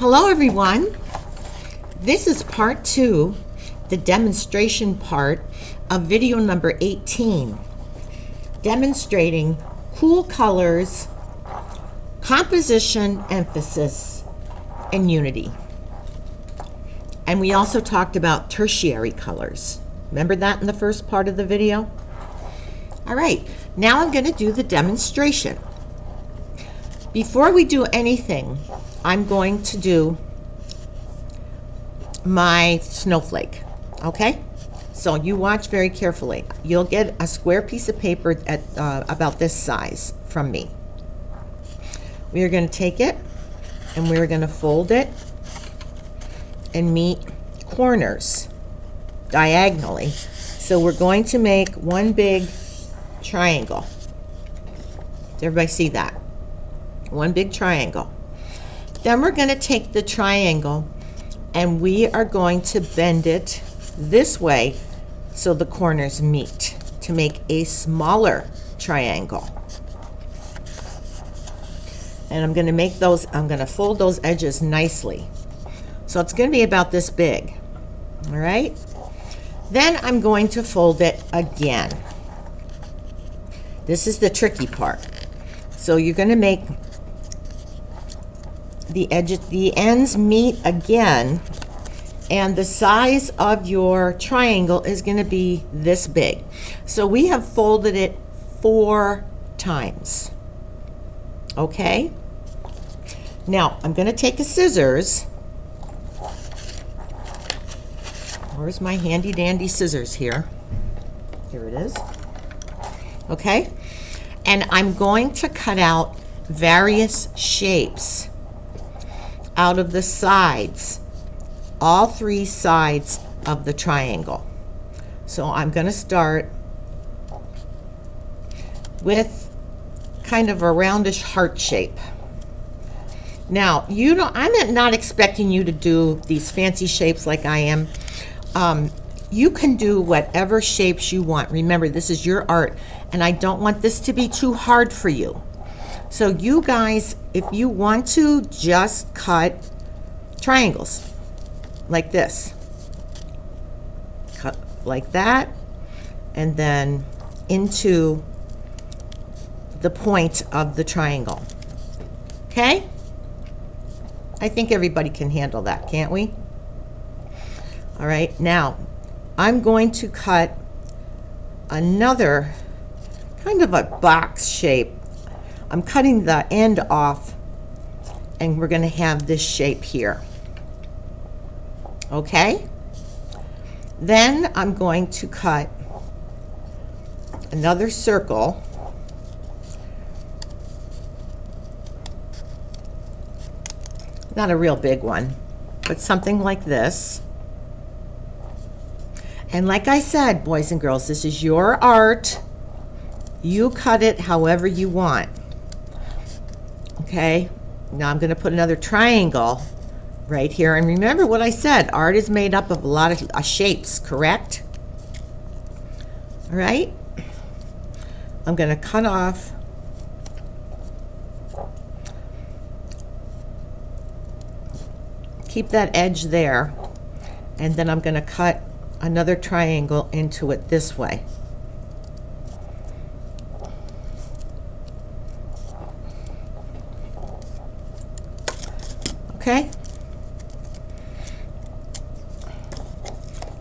Hello everyone. This is part 2, the demonstration part of video number 18, demonstrating cool colors, composition, emphasis, and unity. And we also talked about tertiary colors. Remember that in the first part of the video? All right, now I'm going to do the demonstration. Before we do anything, I'm going to do my snowflake, okay? So you watch very carefully. You'll get a square piece of paper at about this size from me. We are going to take it and we're going to fold it and meet corners diagonally. So we're going to make one big triangle. Does everybody see that? One big triangle. Then we're going to take the triangle and we are going to bend it this way so the corners meet to make a smaller triangle. And I'm going to fold those edges nicely. So it's going to be about this big. All right? Then I'm going to fold it again. This is the tricky part. So you're going to make the ends meet again, and the size of your triangle is going to be this big. So we have folded it 4 times. Okay? Now I'm going to take a scissors. Where's my handy dandy scissors here? Here it is. Okay? And I'm going to cut out various shapes out of the sides, all 3 sides of the triangle. So I'm going to start with kind of a roundish heart shape. Now, I'm not expecting you to do these fancy shapes like I am. You can do whatever shapes you want. Remember, this is your art, and I don't want this to be too hard for you. So you guys, if you want to, just cut triangles like this. Cut like that, and then into the point of the triangle. Okay? I think everybody can handle that, can't we? All right, now I'm going to cut another kind of a box shape. I'm cutting the end off, and we're going to have this shape here. Okay? Then I'm going to cut another circle. Not a real big one, but something like this. And like I said, boys and girls, this is your art. You cut it however you want. Okay, now I'm going to put another triangle right here. And remember what I said, art is made up of a lot of shapes, correct? All right, I'm going to cut off keep that edge there, and then I'm going to cut another triangle into it this way. Okay?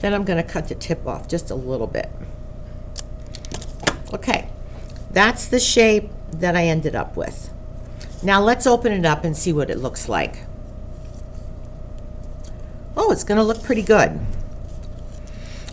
Then I'm going to cut the tip off just a little bit. Okay, that's the shape that I ended up with. Now let's open it up and see what it looks like. Oh, it's going to look pretty good.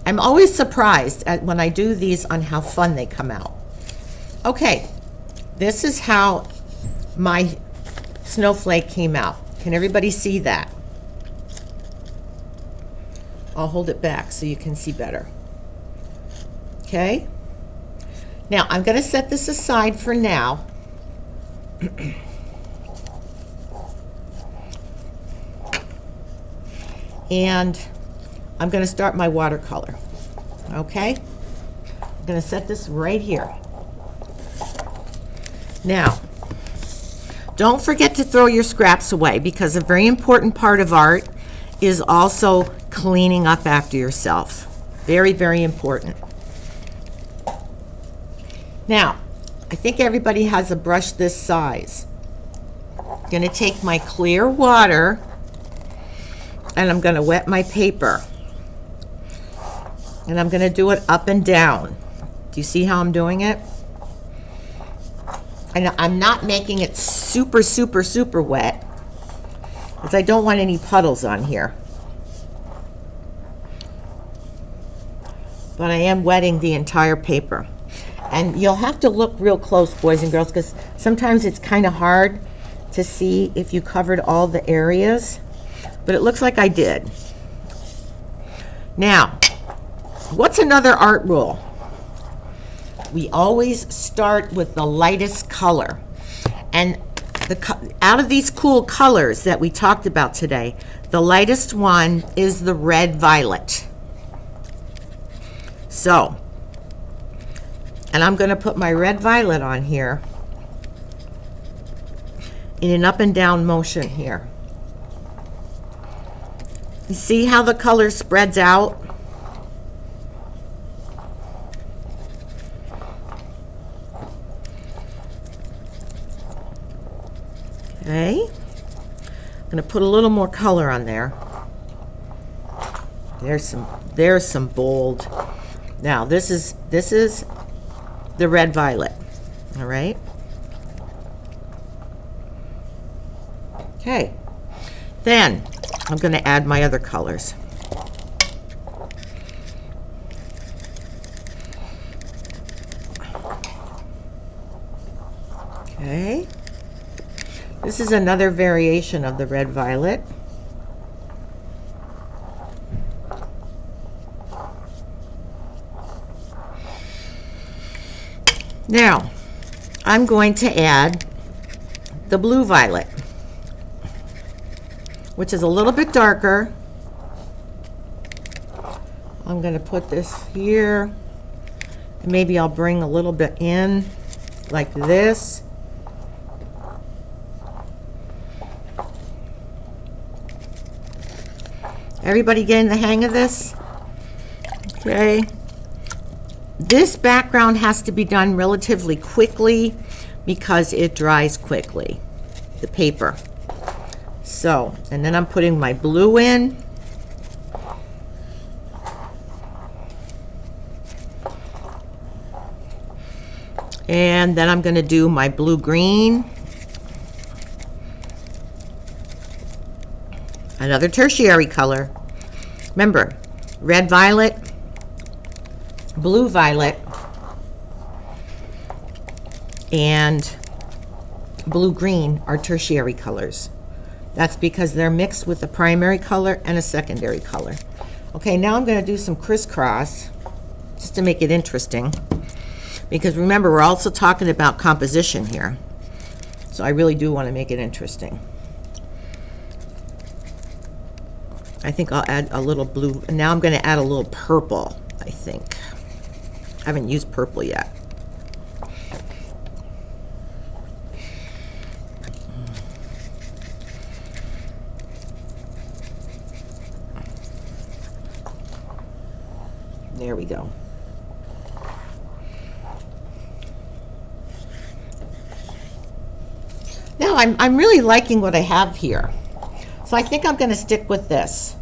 I'm always surprised when I do these on how fun they come out. Okay, this is how my snowflake came out. Can everybody see that? I'll hold it back so you can see better. Okay? Now, I'm going to set this aside for now. And I'm going to start my watercolor. Okay? I'm going to set this right here. Now, don't forget to throw your scraps away, because a very important part of art is also cleaning up after yourself. Very, very important. Now, I think everybody has a brush this size. I'm going to take my clear water and I'm going to wet my paper. And I'm going to do it up and down. Do you see how I'm doing it? And I'm not making it super, super, super wet, because I don't want any puddles on here. But I am wetting the entire paper. And you'll have to look real close, boys and girls, because sometimes it's kind of hard to see if you covered all the areas. But it looks like I did. Now, what's another art rule? We always start with the lightest color. And out of these cool colors that we talked about today, the lightest one is the red violet. So, and I'm going to put my red violet on here in an up and down motion here. You see how the color spreads out? Okay, I'm going to put a little more color on there. There's some bold. Now this is the red violet. All right. Okay. Then I'm going to add my other colors. Okay. This is another variation of the red violet. Now, I'm going to add the blue violet, which is a little bit darker. I'm going to put this here. Maybe I'll bring a little bit in like this. Everybody getting the hang of this? Okay. This background has to be done relatively quickly because it dries quickly, the paper. So, and then I'm putting my blue in. And then I'm going to do my blue-green. Another tertiary color. Remember, red violet, blue violet, and blue-green are tertiary colors. That's because they're mixed with a primary color and a secondary color. Okay, now I'm going to do some crisscross just to make it interesting. Because remember, we're also talking about composition here. So I really do want to make it interesting. I think I'll add a little blue. And now I'm going to add a little purple, I think. I haven't used purple yet. There we go. Now I'm really liking what I have here. So I think I'm going to stick with this.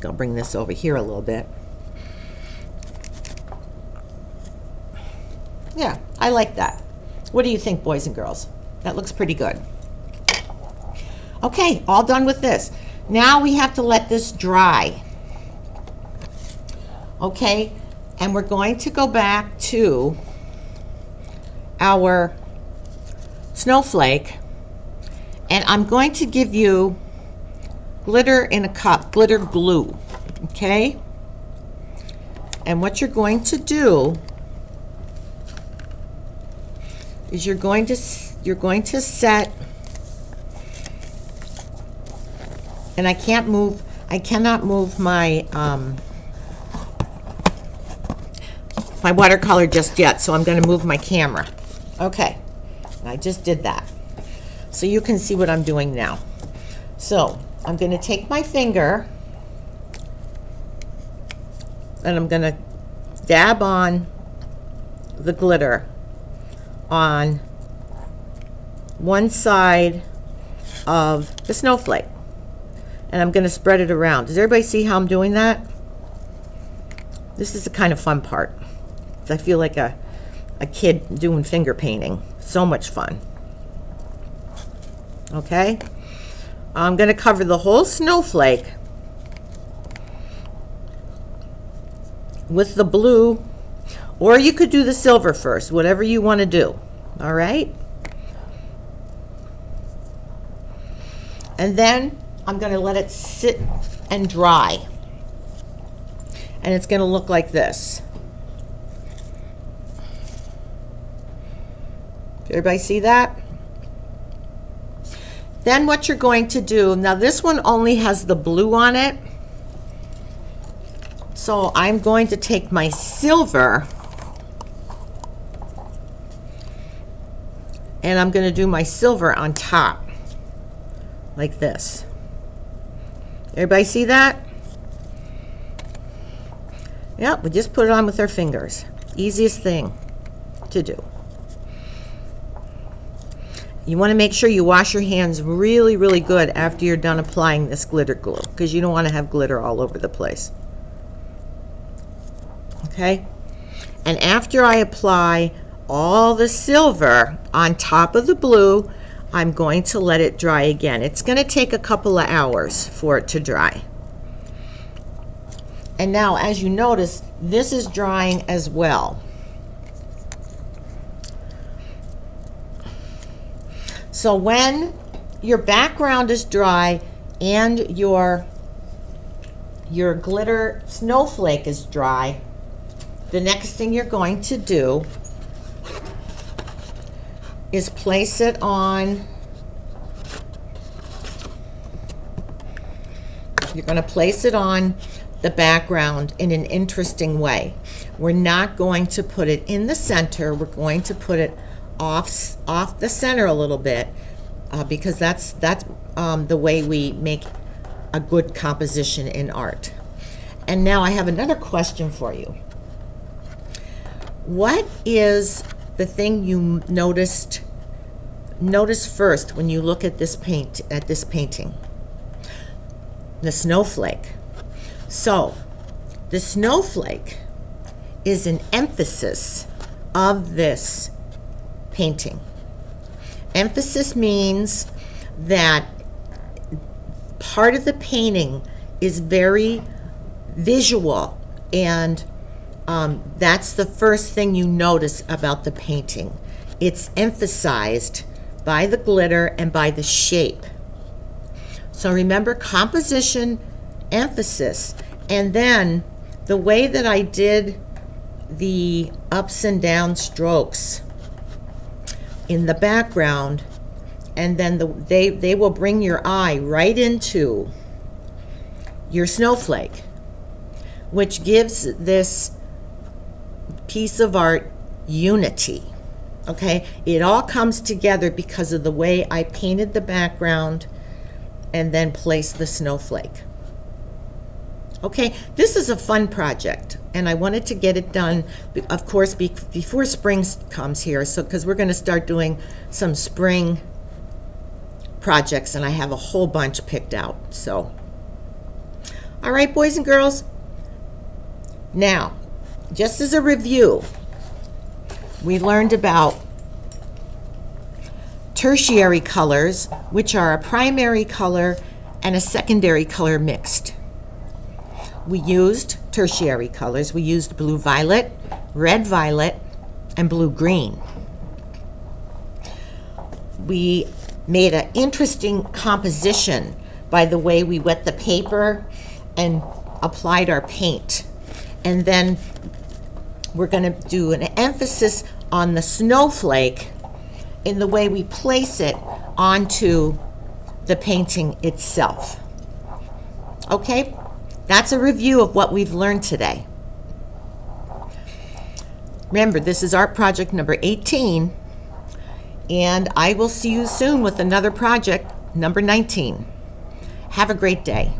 I'll bring this over here a little bit. Yeah, I like that. What do you think, boys and girls? That looks pretty good. Okay, all done with this. Now we have to let this dry. Okay, and we're going to go back to our snowflake, and I'm going to give you glitter in a cup, glitter glue, okay? And what you're going to do is you're going to set, and I cannot move my my watercolor just yet, so I'm going to move my camera. Okay, I just did that. So you can see what I'm doing now. So I'm going to take my finger and I'm going to dab on the glitter on one side of the snowflake. And I'm going to spread it around. Does everybody see how I'm doing that? This is the kind of fun part. I feel like a kid doing finger painting. So much fun. Okay? I'm going to cover the whole snowflake with the blue, or you could do the silver first, whatever you want to do. All right? And then I'm going to let it sit and dry. And it's going to look like this. Everybody see that? Then what you're going to do, now this one only has the blue on it. So I'm going to take my silver and I'm going to do my silver on top, like this. Everybody see that? Yep, we just put it on with our fingers. Easiest thing to do. You want to make sure you wash your hands really, really good after you're done applying this glitter glue, because you don't want to have glitter all over the place. Okay? And after I apply all the silver on top of the blue, I'm going to let it dry again. It's going to take a couple of hours for it to dry. And now, as you notice, this is drying as well. So when your background is dry and your glitter snowflake is dry, the next thing you're going to do is place it on, you're going to place it on the background in an interesting way. We're not going to put it in the center. We're going to put it off the center a little bit because that's the way we make a good composition in art. And now I have another question for you. What is the thing you notice first when you look at this painting? The snowflake. So the snowflake is an emphasis of this painting. Emphasis means that part of the painting is very visual, and that's the first thing you notice about the painting. It's emphasized by the glitter and by the shape. So remember, composition, emphasis, and then the way that I did the ups and down strokes in the background, and then they will bring your eye right into your snowflake, which gives this piece of art unity. Okay, it all comes together because of the way I painted the background and then placed the snowflake. Okay, this is a fun project, and I wanted to get it done, of course, before spring comes here, so because we're going to start doing some spring projects, and I have a whole bunch picked out. So, all right, boys and girls. Now, just as a review, we learned about tertiary colors, which are a primary color and a secondary color mixed. We used tertiary colors. We used blue violet, red violet, and blue green. We made an interesting composition by the way we wet the paper and applied our paint. And then we're going to do an emphasis on the snowflake in the way we place it onto the painting itself. Okay? That's a review of what we've learned today. Remember, this is art project number 18, and I will see you soon with another project, number 19. Have a great day.